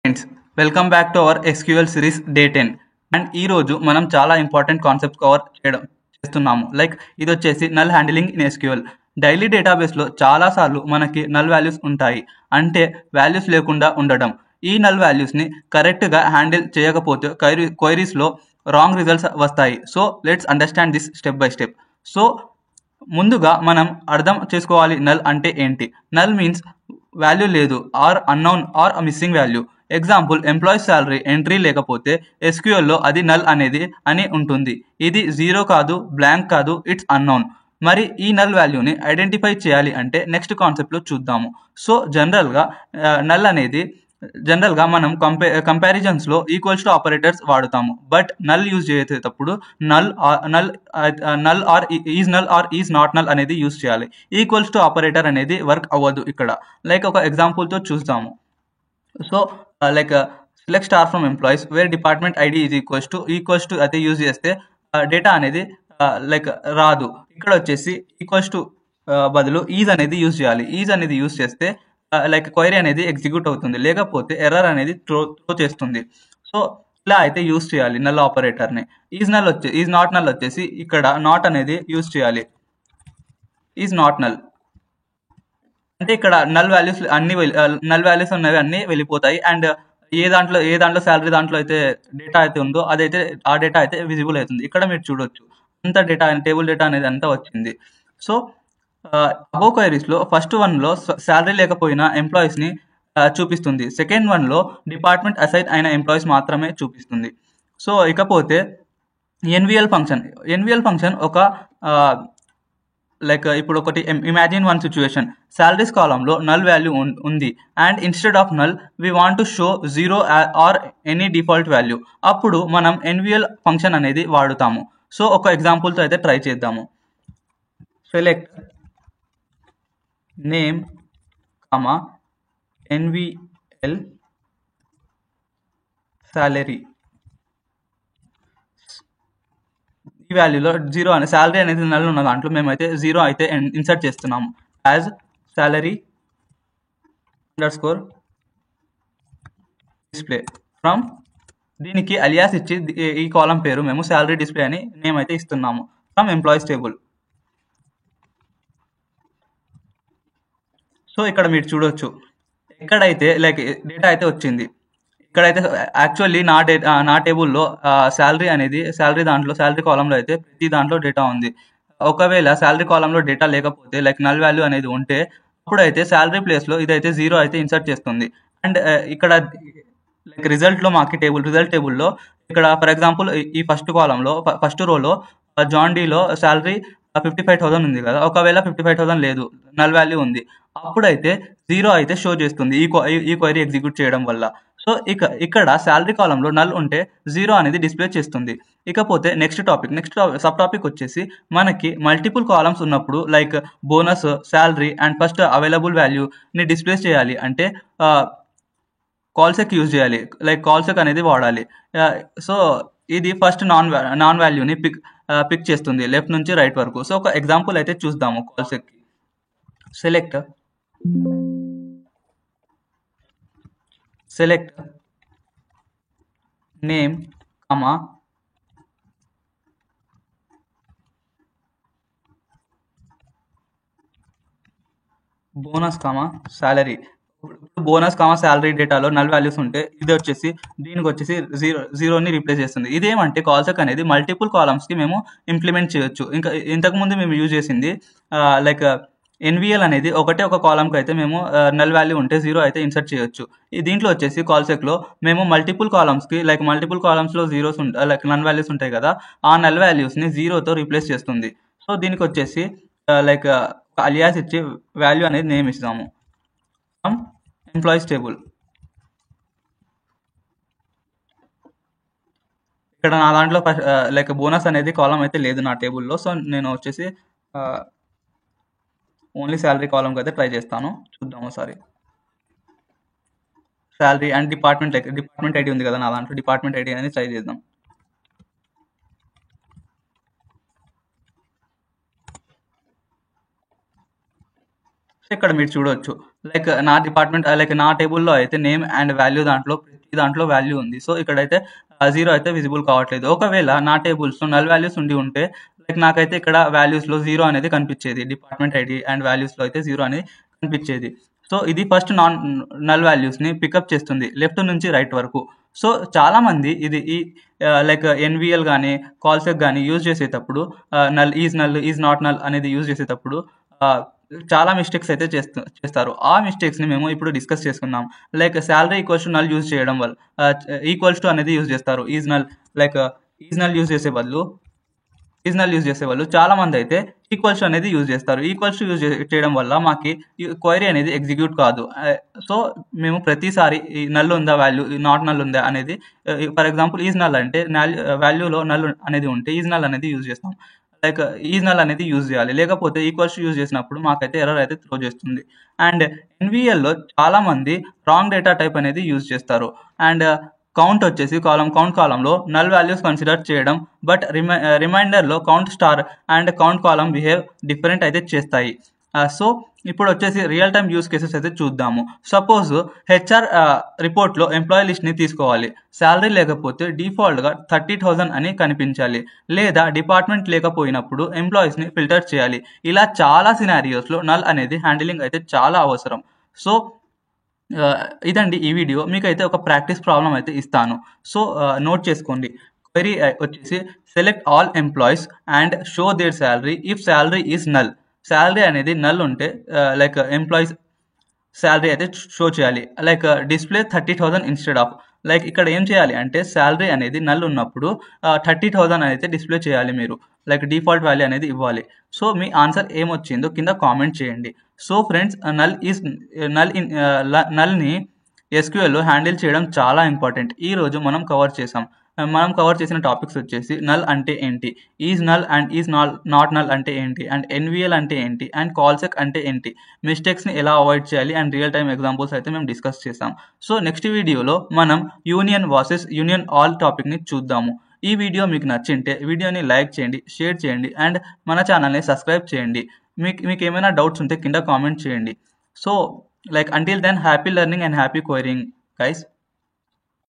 Friends, welcome back to our SQL series day 10. And ఈ రోజు మనం చాలా ఇంపార్టెంట్ కాన్సెప్ట్స్ కవర్ చేస్తున్నాము. లైక్ ఇది వచ్చేసి null handling in SQL. Daily డేటాబేస్లో చాలాసార్లు మనకి నల్ వాల్యూస్ ఉంటాయి, అంటే వాల్యూస్ లేకుండా ఉండడం. ఈ నల్ వాల్యూస్ని కరెక్ట్గా హ్యాండిల్ చేయకపోతే క్వైరీస్లో రాంగ్ రిజల్ట్స్ వస్తాయి. So let's understand this step by step. So ముందుగా మనం అర్థం చేసుకోవాలి నల్ అంటే ఏంటి. నల్ మీన్స్ వాల్యూ లేదు, or unknown or missing value. Example, employees salary entry లేకపోతే ఎస్క్యూఎల్లో అది నల్ అనేది అని ఉంటుంది. ఇది జీరో కాదు, బ్లాంక్ కాదు, ఇట్స్ అన్నౌన్. మరి ఈ నల్ వాల్యూని ఐడెంటిఫై చేయాలి అంటే నెక్స్ట్ కాన్సెప్ట్లో చూద్దాము. సో నల్ అనేది జనరల్గా మనం కంపారిజన్స్లో ఈక్వల్స్ టు ఆపరేటర్స్ వాడుతాము. బట్ నల్ యూజ్ చేసేటప్పుడు null or is not null అనేది యూజ్ చేయాలి. ఈక్వల్స్ టు ఆపరేటర్ అనేది వర్క్ అవ్వదు ఇక్కడ. లైక్ ఒక ఎగ్జాంపుల్తో చూద్దాము. So select star from employees where department ID is equals to అయితే యూజ్ చేస్తే డేటా అనేది రాదు. ఇక్కడ వచ్చేసి ఈక్వల్స్ టు బదులు ఈజ్ అనేది యూజ్ చేయాలి. ఈజ్ అనేది యూజ్ చేస్తే క్వైరీ అనేది ఎగ్జిక్యూట్ అవుతుంది, లేకపోతే ఎర్రర్ అనేది త్రో చేస్తుంది. సో ఇలా అయితే యూజ్ చేయాలి నల్ ఆపరేటర్ని. ఈజ్ నాట్ నల్ వచ్చేసి ఇక్కడ నాట్ అనేది యూజ్ చేయాలి. ఈజ్ నాట్ నల్ అంటే ఇక్కడ నల్ వాల్యూస్ ఉన్నవి అన్ని వెళ్ళిపోతాయి. అండ్ ఏ దాంట్లో శాలరీ దాంట్లో అయితే డేటా అయితే ఉందో అదైతే ఆ డేటా అయితే విజిబుల్ అవుతుంది. ఇక్కడ మీరు చూడొచ్చు అంత డేటా, టేబుల్ డేటా అనేది అంతా వచ్చింది. సో అబోవ్ క్వైరీస్లో ఫస్ట్ వన్లో శాలరీ లేకపోయినా ఎంప్లాయీస్ని చూపిస్తుంది. సెకండ్ వన్లో డిపార్ట్మెంట్ అసైన్ అయిన ఎంప్లాయీస్ మాత్రమే చూపిస్తుంది. సో ఇకపోతే ఎన్విఎల్ ఫంక్షన్ ఒక ఇప్పుడు ఒకటి ఇమాజిన్ వన్ సిచ్యువేషన్. శాలరీస్ కాలంలో నల్ వాల్యూ ఉంది and instead of null we want to show zero or any default value. అప్పుడు మనం ఎన్విఎల్ ఫంక్షన్ అనేది వాడుతాము. సో ఒక ఎగ్జాంపుల్తో అయితే ట్రై చేద్దాము. Select name NVL salary. ఈ వాల్యూలో జీరో అనే శాలరీ అనేది నల్ ఉన్న దాంట్లో మేమైతే జీరో అయితే ఇన్సర్ట్ చేస్తున్నాము. యాజ్ సాలరీ డిస్ప్లే ఫ్రమ్, దీనికి అలియాస్ ఇచ్చి ఈ కాలం పేరు మేము శాలరీ డిస్ప్లే అని నేమ్ అయితే ఇస్తున్నాము. From employees table. సో ఇక్కడ మీరు చూడొచ్చు ఎక్కడైతే డేటా అయితే వచ్చింది. ఇక్కడైతే యాక్చువల్లీ నా టేబుల్లో శాలరీ దాంట్లో శాలరీ కాలంలో అయితే ప్రతి దాంట్లో డేటా ఉంది. ఒకవేళ శాలరీ కాలంలో డేటా లేకపోతే నల్ వాల్యూ అనేది ఉంటే అప్పుడైతే శాలరీ ప్లేస్లో ఇదైతే జీరో అయితే ఇన్సర్ట్ చేస్తుంది. అండ్ ఇక్కడ రిజల్ట్ టేబుల్లో ఇక్కడ ఫర్ ఎగ్జాంపుల్ ఈ ఫస్ట్ రోలో జాన్ డీలో శాలరీ 55,000 ఉంది కదా. ఒకవేళ 55,000 లేదు, నల్ వాల్యూ ఉంది, అప్పుడైతే జీరో అయితే షో చేస్తుంది ఈ క్వైరీ ఎగ్జిక్యూట్ చేయడం వల్ల. సో ఇక్కడ శాలరీ కాలంలో నల్ ఉంటే జీరో అనేది డిస్ప్లే చేస్తుంది. ఇకపోతే నెక్స్ట్ సబ్ టాపిక్ వచ్చేసి మనకి మల్టిపుల్ కాలమ్స్ ఉన్నప్పుడు bonus, salary and first available వాల్యూని డిస్ప్లే చేయాలి అంటే కాల్సెక్ యూజ్ చేయాలి. కాల్సెక్ అనేది వాడాలి. సో ఇది ఫస్ట్ నాన్ వాల్యూని పిక్ చేస్తుంది లెఫ్ట్ నుంచి రైట్ వరకు. సో ఒక ఎగ్జాంపుల్ అయితే చూద్దాము coalesce. Select name bonus salary. Bonus salary డేటాలో నల్ వాల్యూస్ ఉంటే ఇది వచ్చేసి దీనికి వచ్చేసి జీరోని రీప్లేస్ చేస్తుంది. ఇదేమంటే కాల్సెక్ అనేది మల్టిపుల్ కాలమ్స్కి మేము ఇంప్లిమెంట్ చేయొచ్చు. ఇంకా ఇంతకుముందు మేము యూజ్ చేసింది ఎన్విఎల్ అనేది ఒక కాలంకి అయితే మేము నల్ వాల్యూ ఉంటే జీరో అయితే ఇన్సర్ట్ చేయొచ్చు. దీంట్లో వచ్చేసి కాల్సెక్లో మేము మల్టిపుల్ కాలమ్స్లో జీరోస్ నల్ వాల్యూస్ ఉంటాయి కదా, ఆ నల్ వాల్యూస్ని జీరోతో రీప్లేస్ చేస్తుంది. సో దీనికి వచ్చేసి అలియాస్ ఇచ్చి వాల్యూ అనేది నేమ్ ఇస్తాము. Employees table. ఇక్కడ నా దాంట్లో బోనస్ అనేది కాలం అయితే లేదు నా టేబుల్లో. సో నేను వచ్చేసి ఓన్లీ శాలరీ కాలంకి అయితే ట్రై చేస్తాను. చూద్దాము ఒకసారి. శాలరీ అండ్ డిపార్ట్మెంట్ ఐడి ఉంది కదా నా దాంట్లో, డిపార్ట్మెంట్ ఐడి అనేది ట్రై చేద్దాం. ఇక్కడ మీరు చూడవచ్చు నా డిపార్ట్మెంట్ నా టేబుల్లో అయితే నేమ్ అండ్ వాల్యూ దాంట్లో దాంట్లో వాల్యూ ఉంది. సో ఇక్కడైతే 0 అయితే విజిబుల్ కావట్లేదు. ఒకవేళ నా టేబుల్స్లో నల్ వాల్యూస్ ఉండి ఉంటే లైక్ నాకైతే ఇక్కడ వాల్యూస్లో 0 అనేది కనిపించేది. డిపార్ట్మెంట్ ఐడి అండ్ వాల్యూస్లో అయితే 0 అనేది కనిపించేది. సో ఇది ఫస్ట్ నల్ వాల్యూస్ని పికప్ చేస్తుంది లెఫ్ట్ నుంచి రైట్ వరకు. సో చాలామంది ఇది ఈ లైక్ ఎన్విఎల్ కానీ కాల్సెక్ కానీ యూజ్ చేసేటప్పుడు నల్ ఈజ్ నాట్ నల్ అనేది యూజ్ చేసేటప్పుడు చాలా మిస్టేక్స్ అయితే చేస్తారు. ఆ మిస్టేక్స్ని మేము ఇప్పుడు డిస్కస్ చేసుకుందాం. Like salary equals to null use చేయడం వల్ల ఈక్వల్స్ టు అనేది యూజ్ చేస్తారు. Is null like is null use చేసే వాళ్ళు చాలా మంది అయితే ఈక్వల్స్ టు అనేది యూజ్ చేస్తారు. ఈక్వల్స్ టు యూజ్ చేయడం వల్ల మాకి క్వైరీ అనేది ఎగ్జిక్యూట్ కాదు. సో మేము ప్రతిసారి నల్ ఉందా వాల్యూ నాట్ నల్ ఉందా అనేది ఫర్ ఎగ్జాంపుల్ ఈజ్ నల్ అంటే వాల్యూలో నల్ అనేది ఉంటే ఈజ్ నల్ అనేది యూజ్ చేస్తాం. లైక్ ఈజ్ నల్ అనేది యూజ్ చేయాలి. లేకపోతే ఈక్వల్స్ యూజ్ చేసినప్పుడు మాకైతే ఎర్రర్ అయితే త్రో చేస్తుంది. అండ్ ఎన్విఎల్లో చాలా మంది రాంగ్ డేటా టైప్ అనేది యూజ్ చేస్తారు. అండ్ కౌంట్ వచ్చేసి కౌంట్ కాలంలో నల్ వాల్యూస్ కన్సిడర్ చేయడం, బట్ రిమైండర్లో count star and count column behave different అయితే చేస్తాయి. సో ఇప్పుడు వచ్చేసి రియల్ టైమ్ యూస్ కేసెస్ అయితే చూద్దాము. సపోజ్ హెచ్ఆర్ రిపోర్ట్లో ఎంప్లాయీ లిస్ట్ని తీసుకోవాలి. శాలరీ లేకపోతే డిఫాల్ట్గా 30,000 అని కనిపించాలి. లేదా డిపార్ట్మెంట్ లేకపోయినప్పుడు ఎంప్లాయీస్ని ఫిల్టర్ చేయాలి. ఇలా చాలా సినారియోస్లో నల్ అనేది హ్యాండిలింగ్ అయితే చాలా అవసరం. సో ఇదండి ఈ వీడియో. మీకైతే ఒక ప్రాక్టీస్ ప్రాబ్లం అయితే ఇస్తాను. సో నోట్ చేసుకోండి. క్వెరీ వచ్చేసి select all employees and show their salary if salary is null. Salary అనేది నల్ ఉంటే లైక్ ఎంప్లాయీస్ శాలరీ అయితే షో చేయాలి. Like display 30,000 instead of. Like ఇక్కడ ఏం చేయాలి అంటే శాలరీ అనేది నల్ ఉన్నప్పుడు 30,000 అయితే డిస్ప్లే చేయాలి మీరు. లైక్ డిఫాల్ట్ వాల్యూ అనేది ఇవ్వాలి. సో మీ ఆన్సర్ ఏమొచ్చిందో కింద కామెంట్ చేయండి. సో ఫ్రెండ్స్ నల్ని ఎస్క్యూఎల్లో హ్యాండిల్ చేయడం చాలా ఇంపార్టెంట్. ఈరోజు మనం కవర్ చేసిన టాపిక్స్ వచ్చేసి నల్ అంటే ఏంటి, is null and is not null అంటే ఏంటి, అండ్ ఎన్విఎల్ అంటే ఏంటి, అండ్ కాల్సెక్ అంటే ఏంటి, మిస్టేక్స్ని ఎలా అవాయిడ్ చేయాలి, అండ్ రియల్ టైమ్ ఎగ్జాంపుల్స్ అయితే మేము డిస్కస్ చేసాం. సో నెక్స్ట్ వీడియోలో మనం యూనియన్ వర్సెస్ యూనియన్ ఆల్ టాపిక్ని చూద్దాము. ఈ వీడియో మీకు నచ్చింటే వీడియోని లైక్ చేయండి, షేర్ చేయండి, అండ్ మన ఛానల్ని సబ్స్క్రైబ్ చేయండి. మీకు ఏమైనా డౌట్స్ ఉంటే కింద కామెంట్ చేయండి. So like until then, happy learning and happy querying, guys.